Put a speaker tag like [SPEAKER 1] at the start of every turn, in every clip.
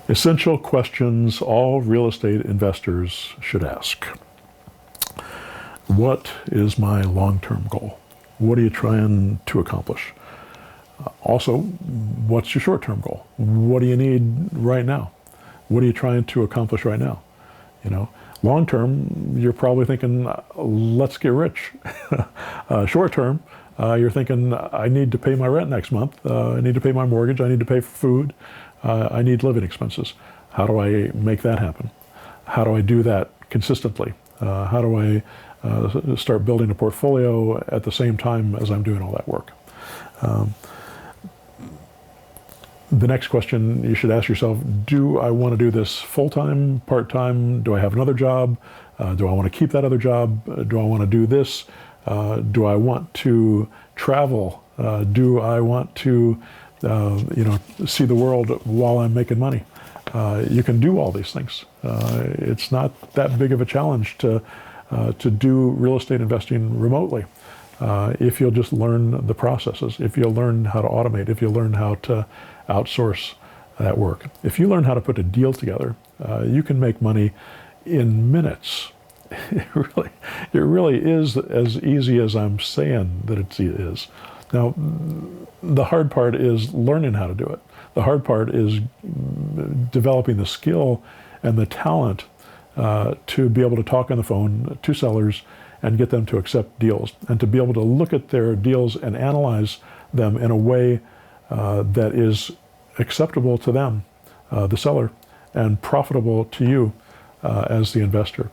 [SPEAKER 1] Essential questions all real estate investors should ask. What is my long-term goal? What are you trying to accomplish? Also, what's your short-term goal? What do you need right now? What are you trying to accomplish right now? You know, long-term, you're probably thinking, let's get rich. Short-term, you're thinking, I need to pay my rent next month. I need to pay my mortgage. I need to pay for food. I need living expenses. How do I make that happen? How do I do that consistently? How do I start building a portfolio at the same time as I'm doing all that work? The next question you should ask yourself, do I want to do this full-time, part-time? Do I have another job? Do I want to keep that other job? Do I want to do this? Do I want to travel? Do I want to see the world while I'm making money? You can do all these things. It's not that big of a challenge to do real estate investing remotely. If you'll just learn the processes, if you'll learn how to automate, if you'll learn how to outsource that work. If you learn how to put a deal together, you can make money in minutes. It really is as easy as I'm saying that it is. Now, the hard part is learning how to do it. The hard part is developing the skill and the talent to be able to talk on the phone to sellers and get them to accept deals, and to be able to look at their deals and analyze them in a way that is acceptable to them, the seller, and profitable to you as the investor.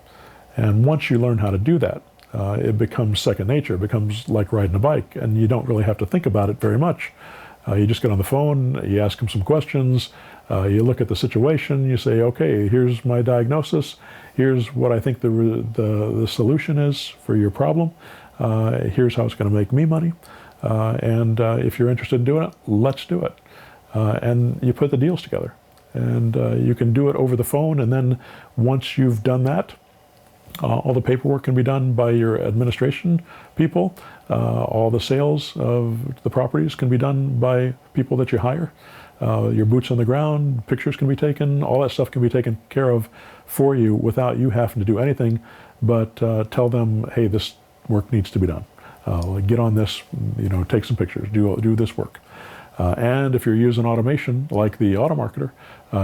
[SPEAKER 1] And once you learn how to do that, it becomes second nature. It becomes like riding a bike, and you don't really have to think about it very much. You just get on the phone, you ask them some questions, you look at the situation, you say, okay, here's my diagnosis, here's what I think the solution is for your problem, here's how it's going to make me money, and if you're interested in doing it, let's do it. And you put the deals together. And you can do it over the phone, and then once you've done that, all the paperwork can be done by your administration people. All the sales of the properties can be done by people that you hire. Your boots on the ground, pictures can be taken, all that stuff can be taken care of for you without you having to do anything but tell them, hey, this work needs to be done. Get on this, take some pictures, do this work. And if you're using automation like the AutoMarketer,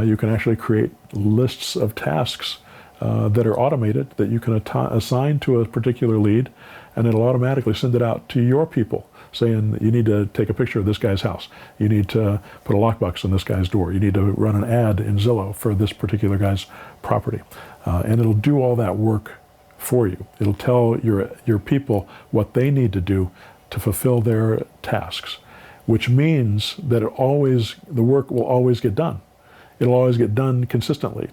[SPEAKER 1] you can actually create lists of tasks that are automated that you can assign to a particular lead, and it'll automatically send it out to your people saying you need to take a picture of this guy's house, you need to put a lockbox on this guy's door, you need to run an ad in Zillow for this particular guy's property. And it'll do all that work for you. It'll tell your people what they need to do to fulfill their tasks, which means that the work will always get done. It'll always get done consistently.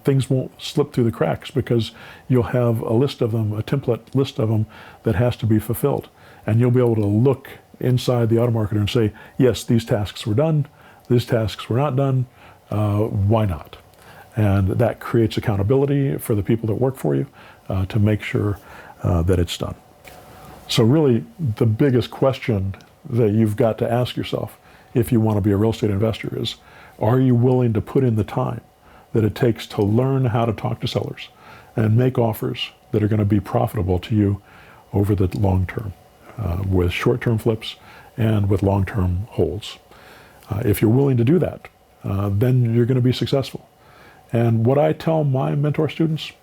[SPEAKER 1] Things won't slip through the cracks because you'll have a list of them, a template list of them that has to be fulfilled. And you'll be able to look inside the AutoMarketer and say, yes, these tasks were done, these tasks were not done, why not? And that creates accountability for the people that work for you to make sure that it's done. So really, the biggest question that you've got to ask yourself if you want to be a real estate investor is, are you willing to put in the time that it takes to learn how to talk to sellers and make offers that are going to be profitable to you over the long term, with short-term flips and with long-term holds? If you're willing to do that, then you're going to be successful. And what I tell my mentor students,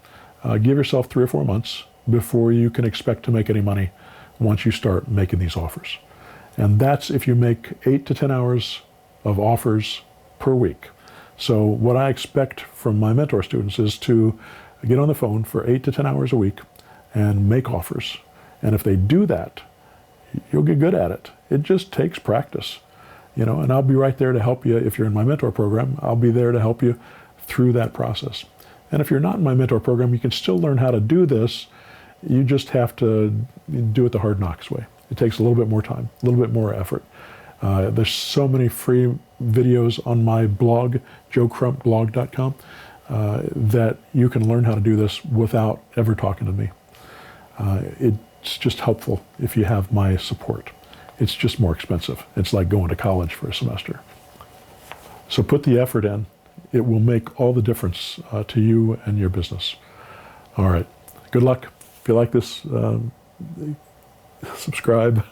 [SPEAKER 1] give yourself 3 or 4 months before you can expect to make any money once you start making these offers. And that's if you make 8 to 10 hours of offers per week. So what I expect from my mentor students is to get on the phone for 8 to 10 hours a week and make offers. And if they do that, you'll get good at it. It just takes practice, and I'll be right there to help you. If you're in my mentor program, I'll be there to help you through that process. And if you're not in my mentor program, you can still learn how to do this. You just have to do it the hard knocks way. It takes a little bit more time, a little bit more effort. There's so many free videos on my blog, joecrumpblog.com, that you can learn how to do this without ever talking to me. It's just helpful if you have my support. It's just more expensive. It's like going to college for a semester. So put the effort in It will make all the difference to you and your business. All right. Good luck. If you like this, subscribe,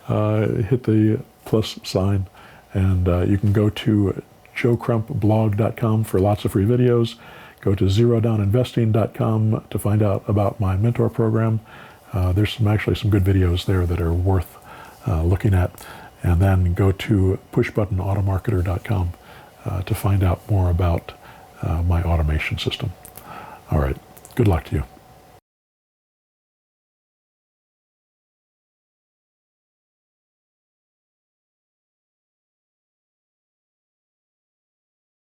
[SPEAKER 1] hit the plus sign, and you can go to joecrumpblog.com for lots of free videos. Go to zerodowninvesting.com to find out about my mentor program. There's actually some good videos there that are worth looking at. And then go to pushbuttonautomarketer.com to find out more about my automation system. All right. Good luck to you.